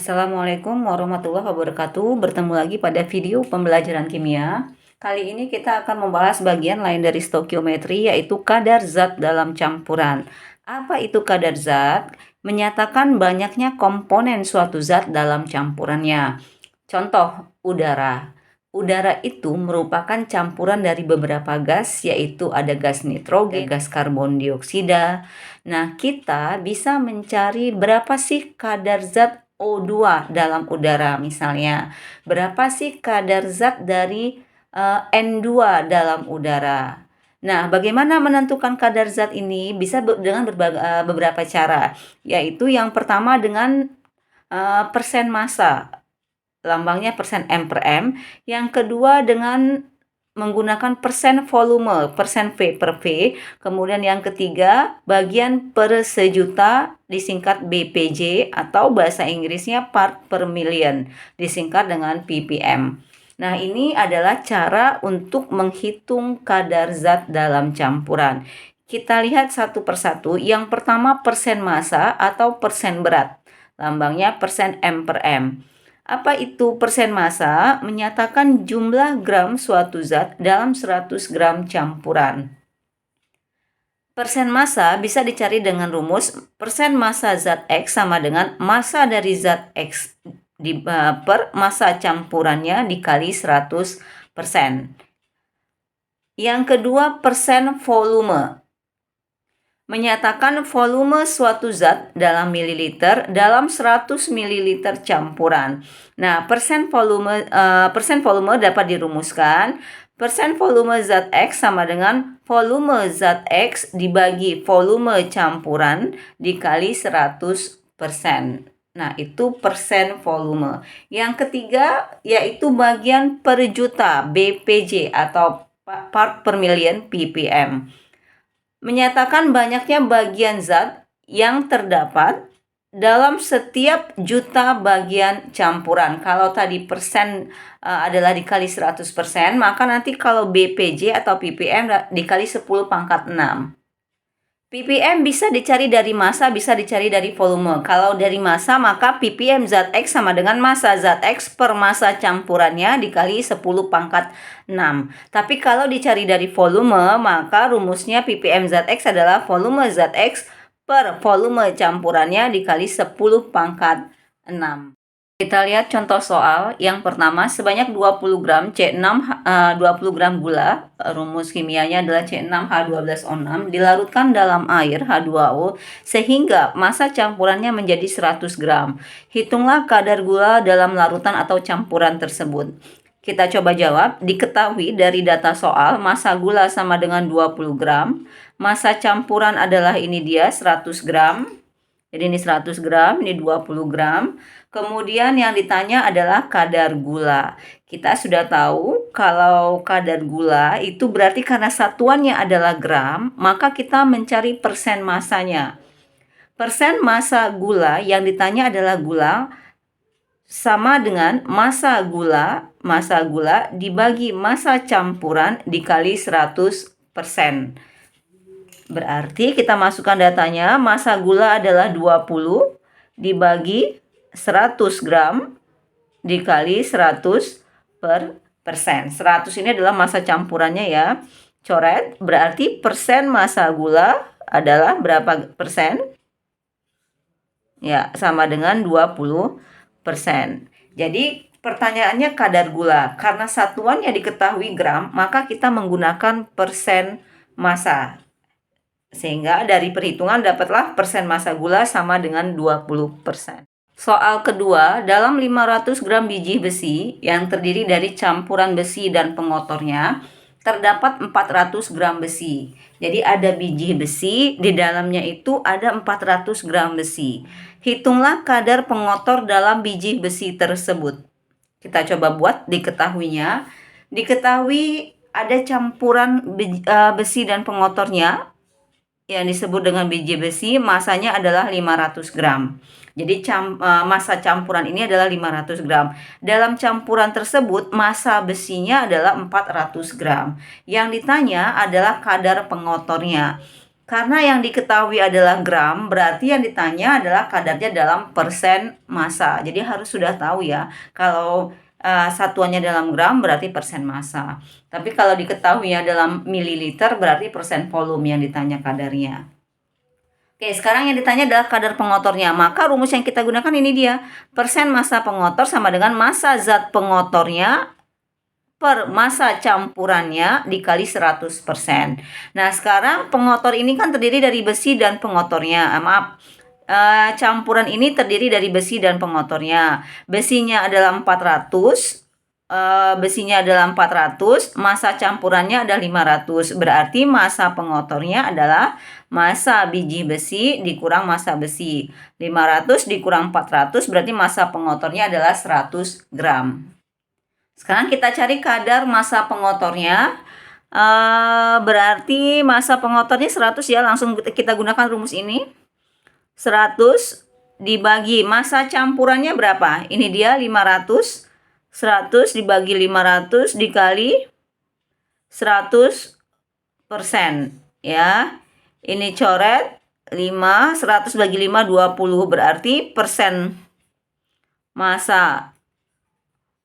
Assalamualaikum warahmatullahi wabarakatuh. Bertemu lagi pada video pembelajaran kimia. Kali ini kita akan membahas bagian lain dari stokiometri, yaitu kadar zat dalam campuran. Apa itu kadar zat? Menyatakan banyaknya komponen suatu zat dalam campurannya. Contoh, udara. Udara itu merupakan campuran dari beberapa gas, yaitu ada gas nitrogen, gas karbon dioksida. Nah, kita bisa mencari berapa sih kadar zat O2 dalam udara misalnya. Berapa sih kadar zat dari N2 dalam udara. Nah, bagaimana menentukan kadar zat ini? Bisa dengan beberapa cara, yaitu yang pertama dengan persen massa. Lambangnya persen M per M. Yang kedua dengan menggunakan persen volume, persen V per V. Kemudian yang ketiga bagian per sejuta disingkat BPJ atau bahasa Inggrisnya part per million disingkat dengan ppm. Nah, ini adalah cara untuk menghitung kadar zat dalam campuran. Kita lihat satu persatu. Yang pertama persen massa atau persen berat. Lambangnya persen M per M. Apa itu persen massa? Menyatakan jumlah gram suatu zat dalam 100 gram campuran. Persen massa bisa dicari dengan rumus persen massa zat X sama dengan massa dari zat X per massa campurannya dikali 100%. Yang kedua persen volume. Menyatakan volume suatu zat dalam mililiter dalam 100 mililiter campuran. Nah, persen volume dapat dirumuskan. Persen volume zat X sama dengan volume zat X dibagi volume campuran dikali 100%. Nah, itu persen volume. Yang ketiga yaitu bagian per juta BPJ atau part per million ppm. Menyatakan banyaknya bagian zat yang terdapat dalam setiap juta bagian campuran. Kalau tadi persen adalah dikali 100%, maka nanti kalau BPJ atau ppm dikali 10 pangkat 6. ppm bisa dicari dari massa, bisa dicari dari volume. Kalau dari massa, maka ppm zat X sama dengan massa zat X per massa campurannya dikali 10 pangkat 6. Tapi kalau dicari dari volume, maka rumusnya ppm zat X adalah volume zat X per volume campurannya dikali 10 pangkat 6. Kita lihat contoh soal. Yang pertama, sebanyak 20 gram C6 20 gram gula, rumus kimianya adalah C6H12O6, dilarutkan dalam air H2O sehingga massa campurannya menjadi 100 gram. Hitunglah kadar gula dalam larutan atau campuran tersebut. Kita coba jawab. Diketahui dari data soal, massa gula sama dengan 20 gram. Massa campuran adalah ini dia 100 gram. Jadi ini 100 gram, ini 20 gram. Kemudian yang ditanya adalah kadar gula. Kita sudah tahu kalau kadar gula itu berarti karena satuannya adalah gram, maka kita mencari persen massanya. Persen massa gula yang ditanya adalah gula sama dengan massa gula dibagi massa campuran dikali 100%. Berarti kita masukkan datanya, massa gula adalah 20 dibagi 100 gram dikali 100 per persen. 100 ini adalah massa campurannya ya. Coret, berarti persen massa gula adalah berapa persen? Ya, sama dengan 20%. Jadi pertanyaannya kadar gula. Karena satuannya diketahui gram, maka kita menggunakan persen massa. Sehingga dari perhitungan dapatlah persen massa gula sama dengan 20%. Soal kedua, dalam 500 gram biji besi yang terdiri dari campuran besi dan pengotornya, terdapat 400 gram besi. Jadi ada biji besi, di dalamnya itu ada 400 gram besi. Hitunglah kadar pengotor dalam biji besi tersebut. Kita coba buat diketahuinya. Diketahui ada campuran besi dan pengotornya yang disebut dengan biji besi, masanya adalah 500 gram. Jadi massa campuran ini adalah 500 gram. Dalam campuran tersebut massa besinya adalah 400 gram. Yang ditanya adalah kadar pengotornya. Karena yang diketahui adalah gram, berarti yang ditanya adalah kadarnya dalam persen massa. Jadi harus sudah tahu ya, kalau satuannya dalam gram berarti persen massa. Tapi kalau diketahui ya dalam mililiter berarti persen volume yang ditanya kadarnya. Oke, sekarang yang ditanya adalah kadar pengotornya. Maka rumus yang kita gunakan ini dia. Persen massa pengotor sama dengan massa zat pengotornya per massa campurannya dikali 100%. Nah, sekarang pengotor ini kan terdiri dari besi dan pengotornya. Campuran ini terdiri dari besi dan pengotornya. Besinya adalah 400, massa campurannya adalah 500. Berarti massa pengotornya adalah massa biji besi dikurang massa besi. 500 dikurang 400 berarti massa pengotornya adalah 100 gram. Sekarang kita cari kadar massa pengotornya. Berarti massa pengotornya 100 ya. Langsung kita gunakan rumus ini. 100 dibagi massa campurannya berapa? Ini dia 500. 100 dibagi 500 dikali 100%. Ya. Ini coret 5. 100 bagi 5 20. Berarti persen massa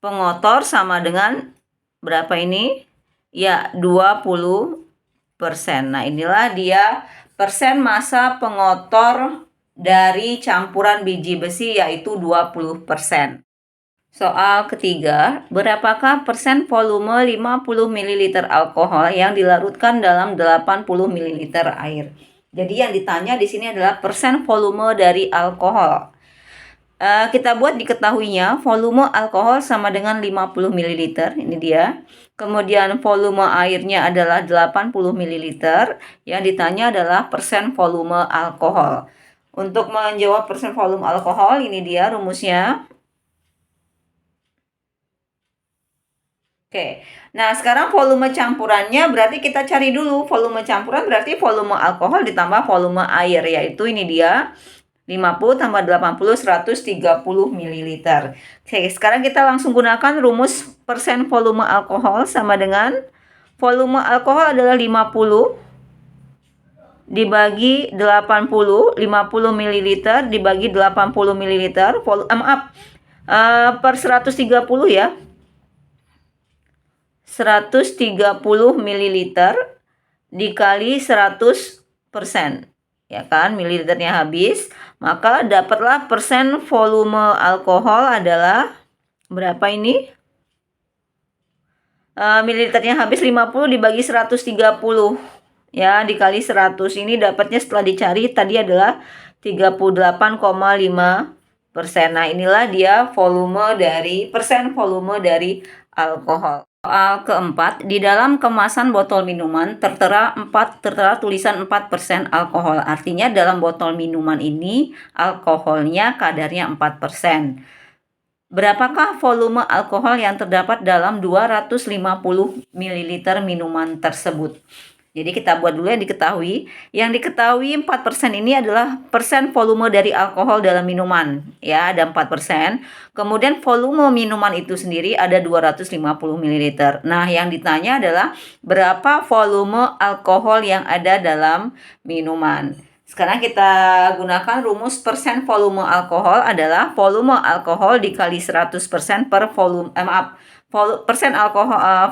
pengotor sama dengan berapa ini? Ya, 20%. Nah, inilah dia persen massa pengotor dari campuran biji besi yaitu 20%. Soal ketiga, berapakah persen volume 50 ml alkohol yang dilarutkan dalam 80 ml air? Jadi yang ditanya di sini adalah persen volume dari alkohol. Kita buat diketahuinya volume alkohol sama dengan 50 ml, ini dia. Kemudian volume airnya adalah 80 ml. Yang ditanya adalah persen volume alkohol. Untuk menjawab persen volume alkohol, ini dia rumusnya. Oke, nah sekarang volume campurannya berarti kita cari dulu. Volume campuran berarti volume alkohol ditambah volume air, yaitu ini dia. 50 tambah 80, 130 ml. Oke, sekarang kita langsung gunakan rumus persen volume alkohol sama dengan volume alkohol adalah 50 dibagi 80, 50 ml dibagi 80 ml, per 130 ya. 130 ml dikali 100%. Ya kan, mililiternya habis, maka dapatlah persen volume alkohol adalah berapa ini? Mililiternya habis 50 dibagi 130 ya, dikali 100. Ini dapatnya setelah dicari tadi adalah 38,5%. Nah, inilah dia persen volume dari alkohol. Soal keempat, di dalam kemasan botol minuman tertera tulisan 4% alkohol. Artinya dalam botol minuman ini alkoholnya kadarnya 4%. Berapakah volume alkohol yang terdapat dalam 250 ml minuman tersebut? Jadi kita buat dulu yang diketahui. Yang diketahui 4% ini adalah persen volume dari alkohol dalam minuman. Ya, ada 4%. Kemudian volume minuman itu sendiri ada 250 ml. Nah, yang ditanya adalah berapa volume alkohol yang ada dalam minuman. Sekarang kita gunakan rumus persen volume alkohol adalah volume alkohol dikali 100% per volume, persen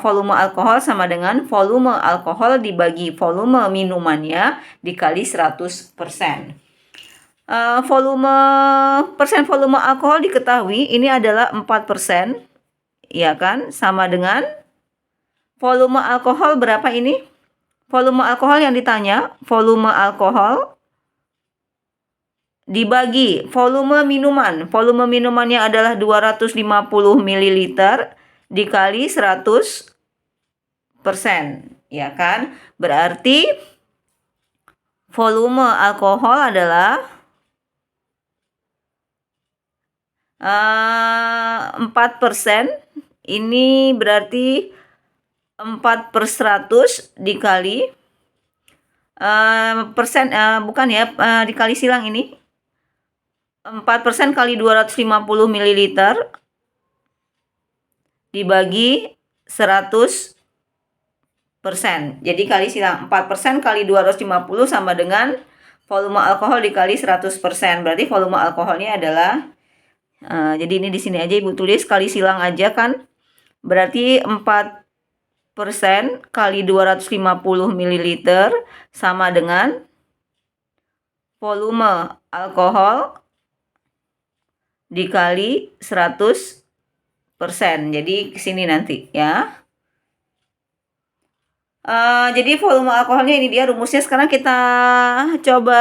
volume alkohol sama dengan volume alkohol dibagi volume minumannya dikali 100%. Persen volume alkohol diketahui ini adalah 4%, ya kan, sama dengan volume alkohol berapa ini? Volume alkohol yang ditanya, volume alkohol dibagi volume minuman. Volume minumannya adalah 250 ml dikali 100%, ya kan? Berarti volume alkohol adalah 4%. Ini berarti 4/100 dikali persen, bukan ya, dikali silang ini. 4% kali 250 ml dibagi 100%. Jadi kali silang 4% kali 250 sama dengan volume alkohol dikali 100%. Berarti volume alkoholnya adalah jadi ini di sini aja Ibu tulis kali silang aja kan. Berarti 4% kali 250 ml sama dengan volume alkohol dikali 100%. Jadi ke sini nanti ya. Jadi volume alkoholnya ini dia rumusnya. Sekarang kita coba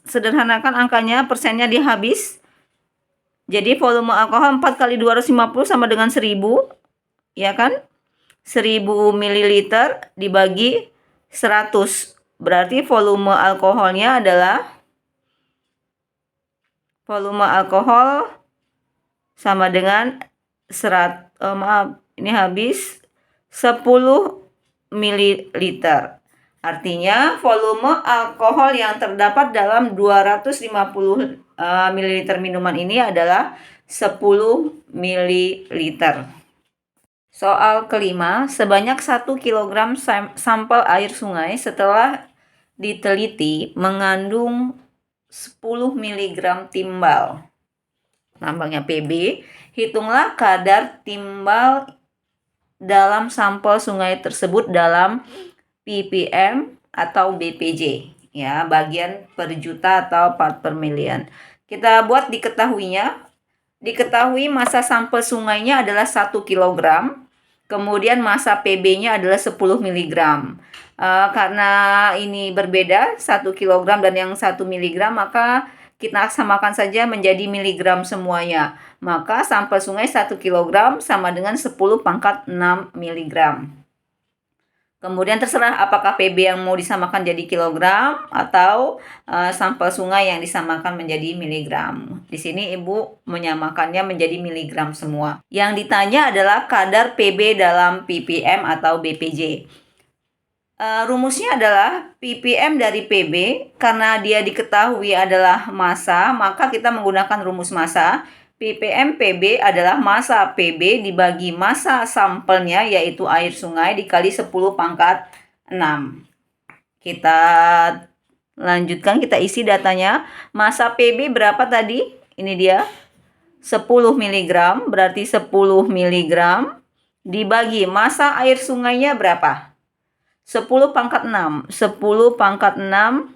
sederhanakan angkanya, persennya dia habis. Jadi volume alkohol 4 kali 250 sama dengan 1000, ya kan? 1000 ml dibagi 100. Berarti volume alkoholnya adalah volume alkohol sama dengan ini habis 10 ml. Artinya volume alkohol yang terdapat dalam 250 ml minuman ini adalah 10 ml. Soal kelima, sebanyak 1 kg sampel air sungai setelah diteliti mengandung 10 mg timbal. Lambangnya Pb. Hitunglah kadar timbal dalam sampel sungai tersebut dalam ppm atau bpj, ya, bagian per juta atau part per million. Kita buat diketahuinya. Diketahui massa sampel sungainya adalah 1 kg, kemudian massa Pb-nya adalah 10 mg. Karena ini berbeda, 1 kg dan yang 1 mg, maka kita samakan saja menjadi miligram semuanya. Maka sampel sungai 1 kg sama dengan 10 pangkat 6 mg. Kemudian terserah apakah Pb yang mau disamakan jadi kilogram atau sampel sungai yang disamakan menjadi miligram. Di sini Ibu menyamakannya menjadi miligram semua. Yang ditanya adalah kadar Pb dalam ppm atau bpj. Rumusnya adalah ppm dari Pb, karena dia diketahui adalah massa, maka kita menggunakan rumus massa. ppm Pb adalah massa Pb dibagi massa sampelnya, yaitu air sungai, dikali 10 pangkat 6. Kita lanjutkan, kita isi datanya. Massa Pb berapa tadi? Ini dia, 10 mg, berarti 10 mg dibagi massa air sungainya berapa? 10 pangkat 6. 10 pangkat 6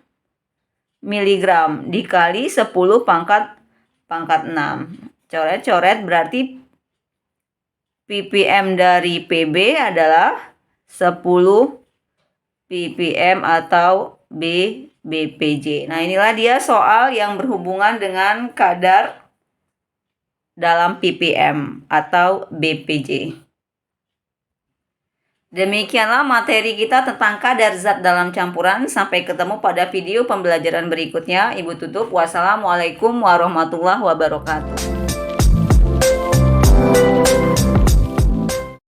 mg dikali 10 pangkat 6. Coret-coret, berarti ppm dari Pb adalah 10 ppm atau bpj. Nah, inilah dia soal yang berhubungan dengan kadar dalam ppm atau bpj. Demikianlah materi kita tentang kadar zat dalam campuran. Sampai ketemu pada video pembelajaran berikutnya. Ibu tutup. Wassalamualaikum warahmatullahi wabarakatuh.